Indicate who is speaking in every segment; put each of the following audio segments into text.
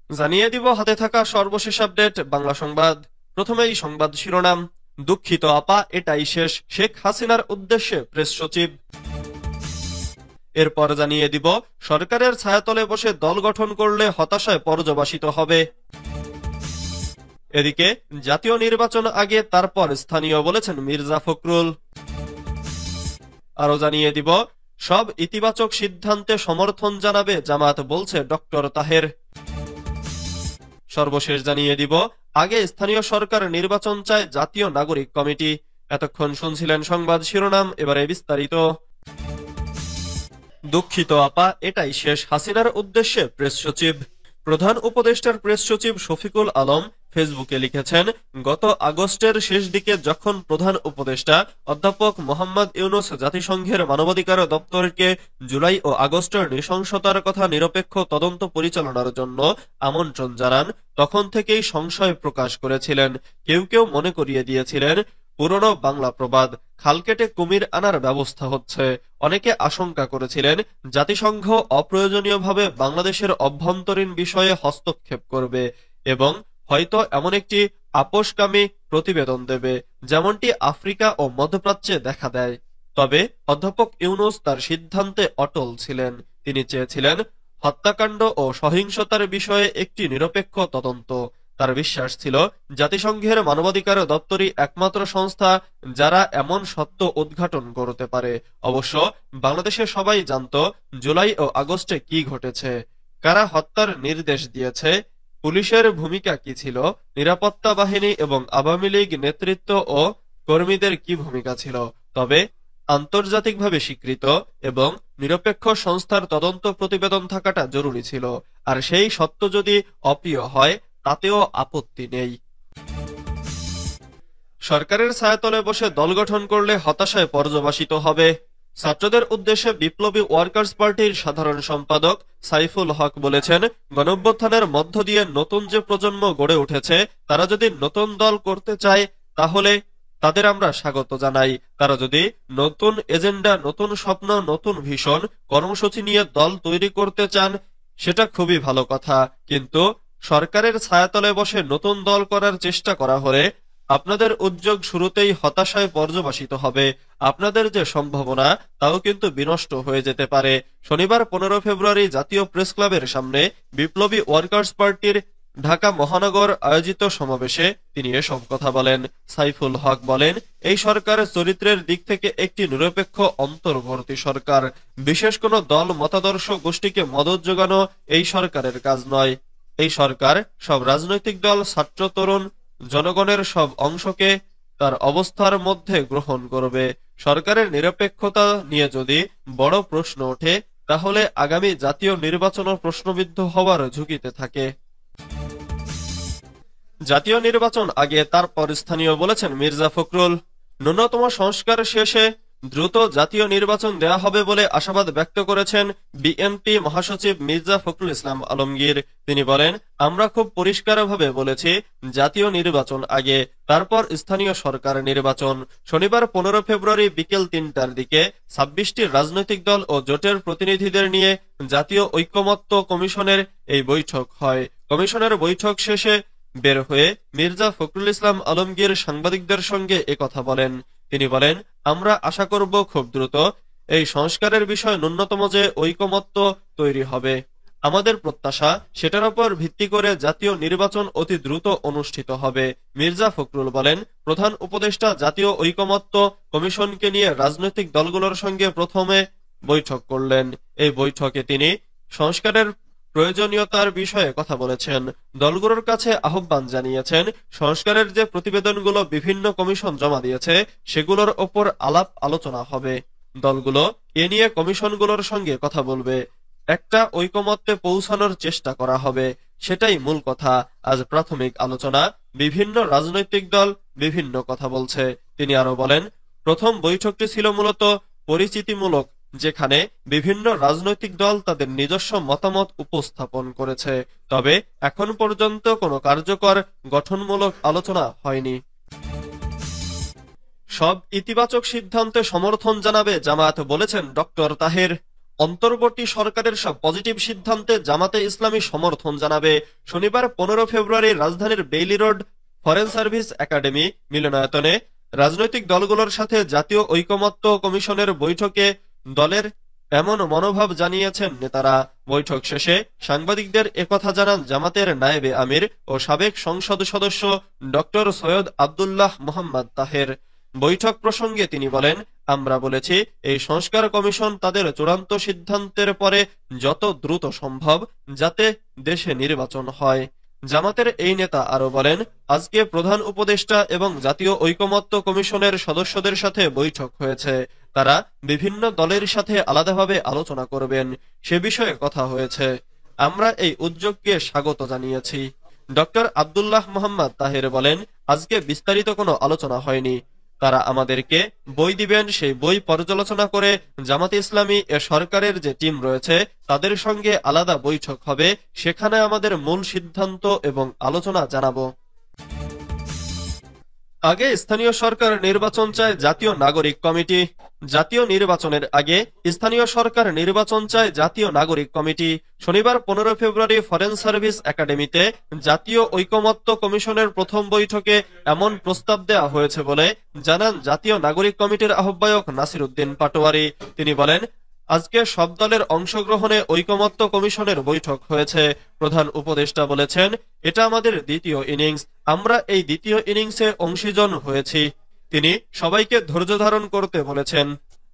Speaker 1: জানিয়ে দিব হাতে থাকা সর্বশেষ আপডেট বাংলা সংবাদ। প্রথমেই সংবাদ শিরোনাম। দুঃখিত আপা, এটাই শেষ, শেখ হাসিনার উদ্দেশ্যে প্রেস সচিব। এরপর জানিয়ে দিব সরকারের ছায়াতলে বসে দল গঠন করলে হতাশায় পর্যবসিত হবে। এদিকে জাতীয় নির্বাচন আগে তারপর স্থানীয় বলেছেন মির্জা ফখরুল। আরো জানিয়ে দিব সব ইতিবাচক সিদ্ধান্তে সমর্থন জানাবে জামাত, বলছে ডক্টর তাহের। সর্বশেষ জানিয়ে দিব আগে স্থানীয় সরকার নির্বাচন চায় জাতীয় নাগরিক কমিটি। এতক্ষণ শুনছিলেন সংবাদ শিরোনাম, এবারে বিস্তারিত। দুঃখিত আপা, এটাই শেষ, হাসিনার উদ্দেশ্যে প্রেস সচিব। প্রধান উপদেষ্টার প্রেস সচিব শফিকুল আলম ফেসবুকে লিখেছেন, গত আগস্টের শেষ দিকে যখন প্রধান উপদেষ্টা অধ্যাপক মোহাম্মদ ইউনূস জাতিসংঘের মানবাধিকার দপ্তরকে জুলাই ও আগস্টের নৃশংসতার কথা নিরপেক্ষ তদন্ত পরিচালনার জন্য আমন্ত্রণ জানান, তখন থেকেই সংশয় প্রকাশ করেছিলেন। কেউ কেউ মনে করিয়ে দিয়েছিলেন পুরনো বাংলা প্রবাদ, খাল কেটে কুমির আনার ব্যবস্থা হচ্ছে। অনেকে আশঙ্কা করেছিলেন জাতিসংঘ অপ্রয়োজনীয়ভাবে বাংলাদেশের অভ্যন্তরীণ বিষয়ে হস্তক্ষেপ করবে এবং হয়তো এমন একটি আপোষকামী প্রতিবেদন দেবে, যেমনটি আফ্রিকা ও মধ্যপ্রাচ্যে দেখা দেয়। তবে অধ্যাপক ইউনূস তার সিদ্ধান্তে অটল ছিলেন। তিনি চেয়েছিলেন হত্যাকাণ্ড ও সহিংসতার বিষয়ে একটি নিরপেক্ষ তদন্ত। তার বিশ্বাস ছিল জাতিসংঘের মানবাধিকার দপ্তরই একমাত্র সংস্থা যারা এমন সত্য উদ্ঘাটন করতে পারে। অবশ্য বাংলাদেশে সবাই জানত জুলাই ও আগস্টে কি ঘটেছে, কারা হত্যার নির্দেশ দিয়েছে, পুলিশের ভূমিকা কি ছিল, নিরাপত্তা বাহিনী এবং আওয়ামী লীগ নেতৃত্ব ও কর্মীদের কি ভূমিকা ছিল। তবে আন্তর্জাতিকভাবে স্বীকৃত এবং নিরপেক্ষ সংস্থার তদন্ত প্রতিবেদন থাকাটা জরুরি ছিল। আর সেই সত্য যদি অপ্রিয় হয় তাতেও আপত্তি নেই। সরকারের ছায়াতলে বসে দল গঠন করলে হতাশায় পর্যবসিত হবে। ছাত্রদের উদ্দেশ্যে বিপ্লবী ওয়ার্কার্স পার্টির সাধারণ সম্পাদক সাইফুল হক বলেছেন, গণঅভ্যুত্থানের মধ্য দিয়ে নতুন যে প্রজন্ম গড়ে উঠেছে তারা যদি নতুন দল করতে চায় তাহলে তাদের আমরা স্বাগত জানাই। তারা যদি নতুন এজেন্ডা, নতুন স্বপ্ন, নতুন ভীষণ কর্মসূচি নিয়ে দল তৈরি করতে চান সেটা খুবই ভালো কথা, কিন্তু সরকারের ছায়াতলে বসে নতুন দল করার চেষ্টা করা হলে আপনাদের উদ্যোগ শুরুতেই হতাশায় পর্যবসিত হবে। আপনাদের যে সম্ভাবনা তাও কিন্তু বিনষ্ট হয়ে যেতে পারে। শনিবার 15 ফেব্রুয়ারি জাতীয় প্রেস ক্লাবের সামনে বিপ্লবী ওয়ার্কার্স পার্টির ঢাকা মহানগর আয়োজিত সমাবেশে তিনি এসব কথা বলেন। সাইফুল হক বলেন, এই সরকার চরিত্রের দিক থেকে একটি নিরপেক্ষ অন্তর্বর্তী সরকার। বিশেষ কোনো দল মতাদর্শ গোষ্ঠীকে মদত যোগানো এই সরকারের কাজ নয়। এই সরকার সব রাজনৈতিক দল, ছাত্র, তরুণ, জনগণের সব অংশকে তার অবস্থার মধ্যে গ্রহণ করবে। সরকারের নিরপেক্ষতা নিয়ে যদি বড় প্রশ্ন ওঠে তাহলে আগামী জাতীয় নির্বাচনও প্রশ্নবিদ্ধ হওয়ার ঝুঁকিতে থাকে। জাতীয় নির্বাচন আগে তারপর স্থানীয় বলেছেন মির্জা ফখরুল। ন্যূনতম সংস্কার শেষে দ্রুত জাতীয় নির্বাচন দেয়া হবে বলে আশাবাদ ব্যক্ত করেছেন বিএনপি মহাসচিব মির্জা ফখরুল ইসলাম আলমগীর। তিনি বলেন, আমরা খুব পরিষ্কারভাবে বলেছি জাতীয় নির্বাচন আগে তারপর স্থানীয় সরকার নির্বাচন। শনিবার 15 ফেব্রুয়ারি বিকেল 3টার দিকে 26টি রাজনৈতিক দল ও জোটের প্রতিনিধিদের নিয়ে জাতীয় ঐকমত্য কমিশনের এই বৈঠক হয়। কমিশনের বৈঠক শেষে বের হয়ে মির্জা ফখরুল ইসলাম আলমগীর সাংবাদিকদের সঙ্গে একথা বলেন। তিনি বলেন, আমরা আশা করব খুব দ্রুত এই সংস্কারের বিষয়ে ন্যূনতম যে ঐকমত্য তৈরি হবে। আমাদের প্রত্যাশা সেটার উপর ভিত্তি করে জাতীয় নির্বাচন অতি দ্রুত অনুষ্ঠিত হবে। মির্জা ফখরুল বলেন, প্রধান উপদেষ্টা জাতীয় ঐকমত্য কমিশনকে নিয়ে রাজনৈতিক দলগুলোর সঙ্গে প্রথমে বৈঠক করলেন। এই বৈঠকে তিনি সংস্কারের প্রয়োজনীয়তার বিষয়ে কথা বলেছেন। দলগুলোর কাছে আহ্বান জানিয়েছেন সংস্কারের যে প্রতিবেদনগুলো বিভিন্ন কমিশন জমা দিয়েছে সেগুলোর ওপর আলাপ আলোচনা হবে। দলগুলো এ নিয়ে কমিশনগুলোর সঙ্গে কথা বলবে, একটা ঐকমত্যে পৌঁছানোর চেষ্টা করা হবে। সেটাই মূল কথা। আজ প্রাথমিক আলোচনা, বিভিন্ন রাজনৈতিক দল বিভিন্ন কথা বলছে। তিনি আরো বলেন, প্রথম বৈঠকটি ছিল মূলত পরিচিতিমূলক, যেখানে বিভিন্ন রাজনৈতিক দল তাদের নিজস্ব মতামত উপস্থাপন করেছে। তবে এখন পর্যন্ত কোনো কার্যকর গঠনমূলক আলোচনা হয়নি। সব ইতিবাচক সিদ্ধান্তে সমর্থন জানাবে জামায়াত, বলেছেন ডক্টর তাহের। অন্তর্বর্তী সরকারের সব পজিটিভ সিদ্ধান্তে জামাতে ইসলামী সমর্থন জানাবে। শনিবার 15 ফেব্রুয়ারি রাজধানীর Bailey road foreign service academy মিলনায়তনে রাজনৈতিক দলগুলোর সাথে জাতীয় ঐকমত্য কমিশনের বৈঠকে দলের এমন মনোভাব জানিয়েছেন নেতারা। বৈঠক শেষে সাংবাদিকদের একথা জানান জামাতের নায়েবে আমির ও সাবেক সংসদ সদস্য ডক্টর সৈয়দ আব্দুল্লাহ মোহাম্মদ তাহের। বৈঠক প্রসঙ্গে তিনি বলেন, আমরা বলেছি এই সংস্কার কমিশন তাদের চূড়ান্ত সিদ্ধান্তের পরে যত দ্রুত সম্ভব যাতে দেশে নির্বাচন হয়। জামাতের এই নেতা আরো বলেন, আজকে প্রধান উপদেষ্টা এবং জাতীয় ঐকমত্য কমিশনের সদস্যদের সাথে বৈঠক হয়েছে। তারা বিভিন্ন দলের সাথে আলাদাভাবে আলোচনা করবেন, সে বিষয়ে কথা হয়েছে। আমরা এই উদ্যোগকে স্বাগত জানিয়েছি। ডক্টর আব্দুল্লাহ মোহাম্মদ তাহের বলেন, আজকে বিস্তারিত কোনো আলোচনা হয়নি। তারা আমাদেরকে বই দিবেন, সেই বই পর্যালোচনা করে জামাতে ইসলামী এ সরকারের যে টিম রয়েছে তাদের সঙ্গে আলাদা বৈঠক হবে, সেখানে আমাদের মূল সিদ্ধান্ত এবং আলোচনা জানাবো। আগে স্থানীয় সরকার নির্বাচন চায় জাতীয় নাগরিক কমিটি। জাতীয় নির্বাচনের আগে স্থানীয় সরকার নির্বাচন চায় জাতীয় নাগরিক কমিটি। শনিবার 15 ফেব্রুয়ারি ফরেন সার্ভিস একাডেমিতে জাতীয় ঐকমত্য কমিশনের প্রথম বৈঠকে এমন প্রস্তাব দেওয়া হয়েছে বলে জানান জাতীয় নাগরিক কমিটির আহ্বায়ক নাসির উদ্দিন পাটোয়ারি। তিনি বলেন, আজকে সব দলের অংশগ্রহণে ঐকমত্য কমিশনের বৈঠক হয়েছে। প্রধান উপদেষ্টা বলেছেন, এটা আমাদের দ্বিতীয় ইনিংস, আমরা এই দ্বিতীয় ইনিংসে অংশীজন হয়েছি। তিনি সবাইকে ধৈর্য ধারণ করতে বলেছেন।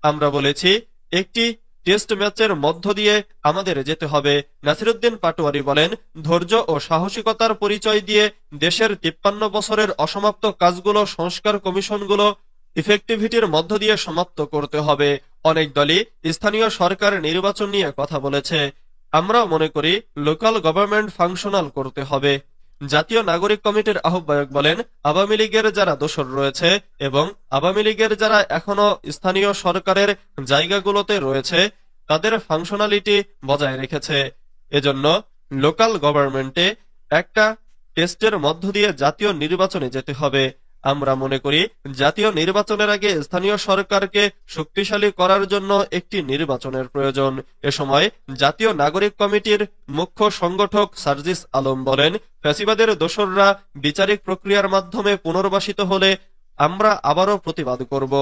Speaker 1: আমরা বলেছি একটি টেস্ট ম্যাচের মধ্য দিয়ে আমাদের যেতে হবে। নাসিরুদ্দিন পাটোয়ারি বলেন, ধৈর্য ও সাহসিকতার পরিচয় দিয়ে দেশের 53 বছরের অসমাপ্ত কাজগুলো সংস্কার কমিশনগুলো ইফেক্টিভিটির মধ্য দিয়ে সমাপ্ত করতে হবে। অনেক দলই স্থানীয় সরকার নির্বাচন নিয়ে কথা বলেছে। আমরা মনে করি লোকাল গভর্নমেন্ট ফাংশনাল করতে হবে। জাতীয় নাগরিক কমিটির আহ্বায়ক বলেন, আওয়ামী লীগের যারা দোসর রয়েছে এবং আওয়ামী লীগের যারা এখনো স্থানীয় সরকারের জায়গাগুলোতে রয়েছে তাদের ফাংশনালিটি বজায় রেখেছে। এজন্য লোকাল গভর্নমেন্টে একটা টেস্টের মধ্য দিয়ে জাতীয় নির্বাচনে যেতে হবে। আমরা মনে করি জাতীয় নির্বাচনের আগে স্থানীয় সরকারকে শক্তিশালী করার জন্য একটি নির্বাচনের প্রয়োজন। এ সময় জাতীয় নাগরিক কমিটির মুখ্য সংগঠক সার্জিস আলম বলেন, ফ্যাসিবাদের দোসররা বিচারিক প্রক্রিয়ার মাধ্যমে পুনর্বাসিত হলে আমরা আবারও প্রতিবাদ করব।